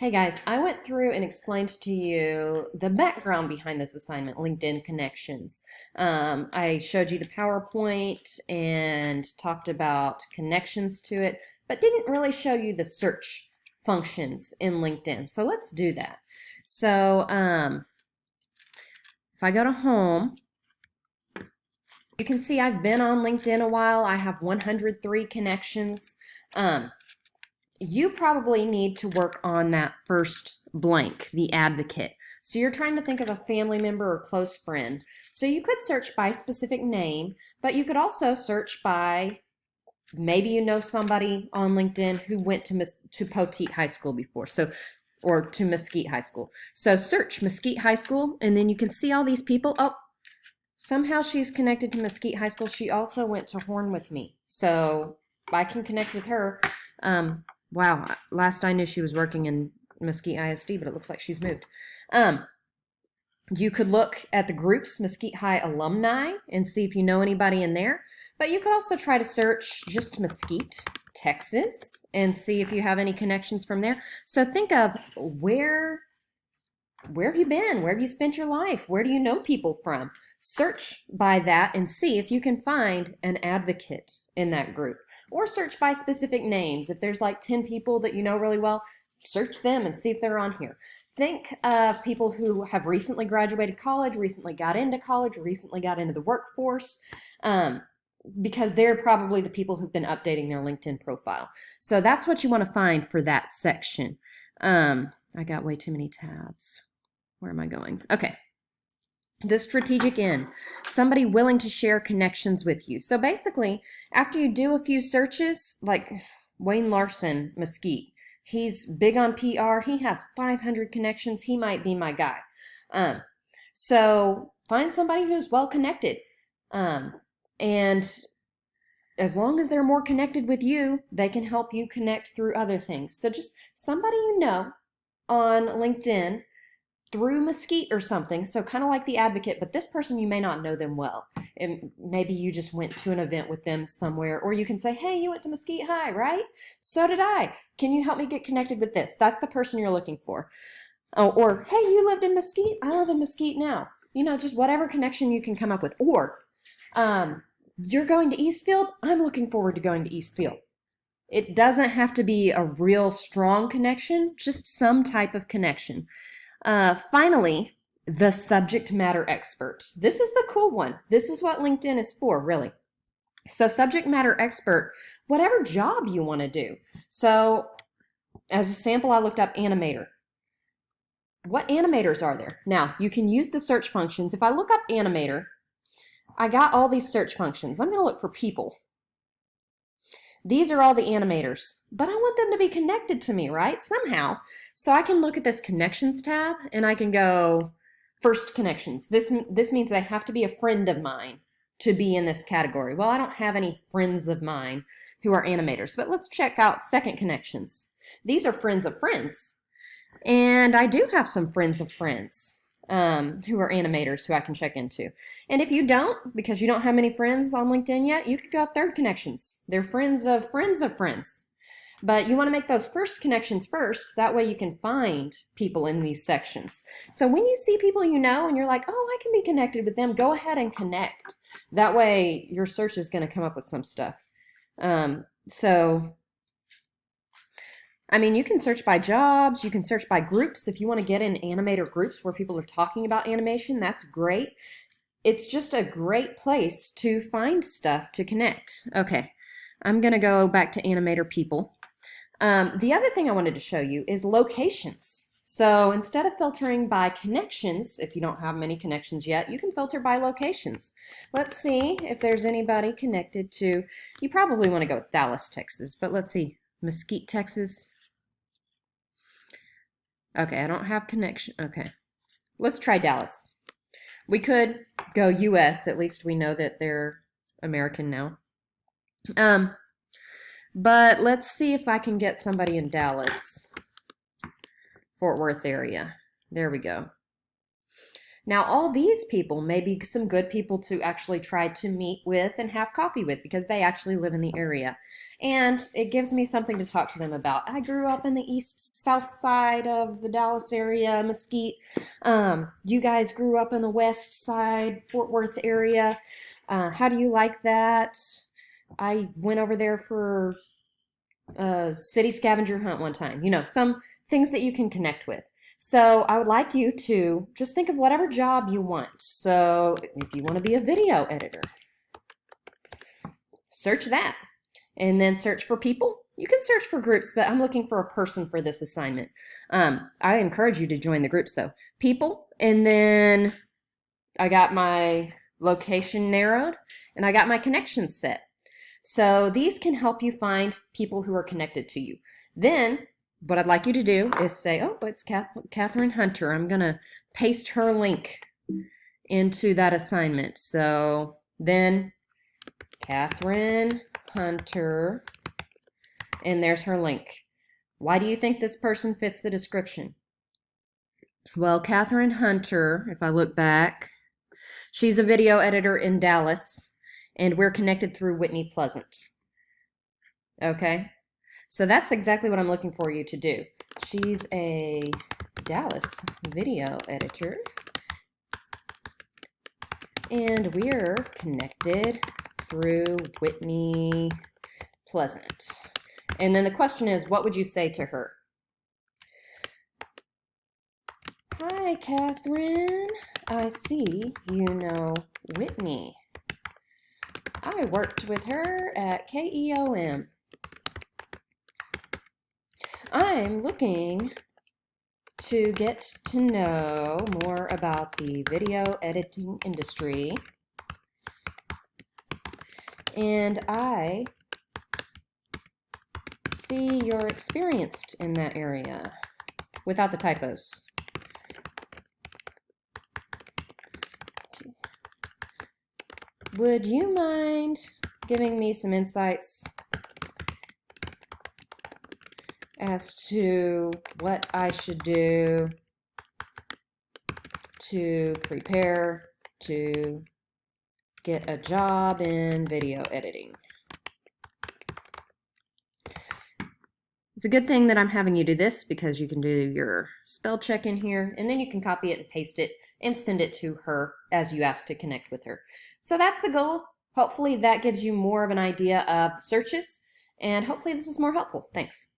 Hey guys, I went through and explained to you the background behind this assignment, LinkedIn Connections. I showed you the PowerPoint and talked about connections to it, but didn't really show you the search functions in LinkedIn. So let's do that. So if I go to home, you can see I've been on LinkedIn a while. I have 103 connections. You probably need to work on that first blank, the advocate. So you're trying to think of a family member or close friend. So you could search by specific name, but you could also search by maybe you know somebody on LinkedIn who went to Poteet High School before. Or to Mesquite High School. So search Mesquite High School, and then you can see all these people. Oh, somehow she's connected to Mesquite High School. She also went to Horn with me. So I can connect with her. Wow, last I knew she was working in Mesquite ISD, but it looks like she's moved. You could look at the groups, Mesquite High alumni, and see if you know anybody in there. But you could also try to search just Mesquite, Texas, and see if you have any connections from there. So think of where have you been? Where have you spent your life? Where do you know people from? Search by that and see if you can find an advocate in that group. Or search by specific names. If there's like 10 people that you know really well, search them and see if they're on here. Think of people who have recently graduated college, recently got into college, recently got into the workforce, because they're probably the people who've been updating their LinkedIn profile. So that's what you want to find for that section. I got way too many tabs. Where am I going? Okay. The strategic in, somebody willing to share connections with you. So basically, after you do a few searches, like Wayne Larson, Mesquite, he's big on PR. He has 500 connections. He might be my guy. So find somebody who's well connected. And as long as they're more connected with you, they can help you connect through other things. So just somebody you know on LinkedIn through Mesquite or something, so kind of like the advocate, but this person you may not know them well. And maybe you just went to an event with them somewhere, or you can say, hey, you went to Mesquite High, right? So did I. Can you help me get connected with this? That's the person you're looking for. Oh, or, hey, you lived in Mesquite? I live in Mesquite now. You know, just whatever connection you can come up with. Or, you're going to Eastfield? I'm looking forward to going to Eastfield. It doesn't have to be a real strong connection, just some type of connection. Finally, the subject matter expert. This is the cool one. This is what LinkedIn is for, really. So subject matter expert, whatever job you want to do. So as a sample, I looked up animator. What animators are there? Now, you can use the search functions. If I look up animator, I got all these search functions. I'm going to look for people. These are all the animators, but I want them to be connected to me, right? Somehow. So I can look at this connections tab and I can go first connections. This means they have to be a friend of mine to be in this category. Well, I don't have any friends of mine who are animators, but let's check out second connections. These are friends of friends. And I do have some friends of friends who are animators who I can check into. And if you don't, because you don't have many friends on LinkedIn yet, you could go third connections. They're friends of friends of friends. But you want to make those first connections first. That way you can find people in these sections. So when you see people you know and you're like, oh, I can be connected with them, go ahead and connect. That way your search is going to come up with some stuff. I mean, you can search by jobs, you can search by groups. If you want to get in animator groups where people are talking about animation, that's great. It's just a great place to find stuff to connect. Okay, I'm going to go back to animator people. The other thing I wanted to show you is locations. So instead of filtering by connections, if you don't have many connections yet, you can filter by locations. Let's see if there's anybody connected to, you probably want to go with Dallas, Texas, but let's see, Mesquite, Texas. Okay, I don't have connection. Okay, let's try Dallas. We could go US. At least we know that they're American now. But let's see if I can get somebody in Dallas, Fort Worth area. There we go. Now, all these people may be some good people to actually try to meet with and have coffee with because they actually live in the area. And it gives me something to talk to them about. I grew up in the east south side of the Dallas area, Mesquite. You guys grew up in the west side, Fort Worth area. How do you like that? I went over there for a city scavenger hunt one time. You know, some things that you can connect with. So I would like you to just think of whatever job you want. So if you want to be a video editor, search that. And then search for people. You can search for groups, but I'm looking for a person for this assignment. I encourage you to join the groups though. People, and then I got my location narrowed, and I got my connections set. So these can help you find people who are connected to you. Then what I'd like you to do is say, oh, it's Catherine Hunter. I'm going to paste her link into that assignment. So then Catherine Hunter, and there's her link. Why do you think this person fits the description? Well, Catherine Hunter, if I look back, she's a video editor in Dallas, and we're connected through Whitney Pleasant. Okay? So that's exactly what I'm looking for you to do. She's a Dallas video editor, and we're connected through Whitney Pleasant. And then the question is, what would you say to her? Hi, Catherine. I see you know Whitney. I worked with her at KEOM. I'm looking to get to know more about the video editing industry, and I see you're experienced in that area, without the typos. Would you mind giving me some insights as to what I should do to prepare to get a job in video editing? It's a good thing that I'm having you do this because you can do your spell check in here, and then you can copy it and paste it and send it to her as you ask to connect with her. So that's the goal. Hopefully that gives you more of an idea of searches, and hopefully this is more helpful. Thanks.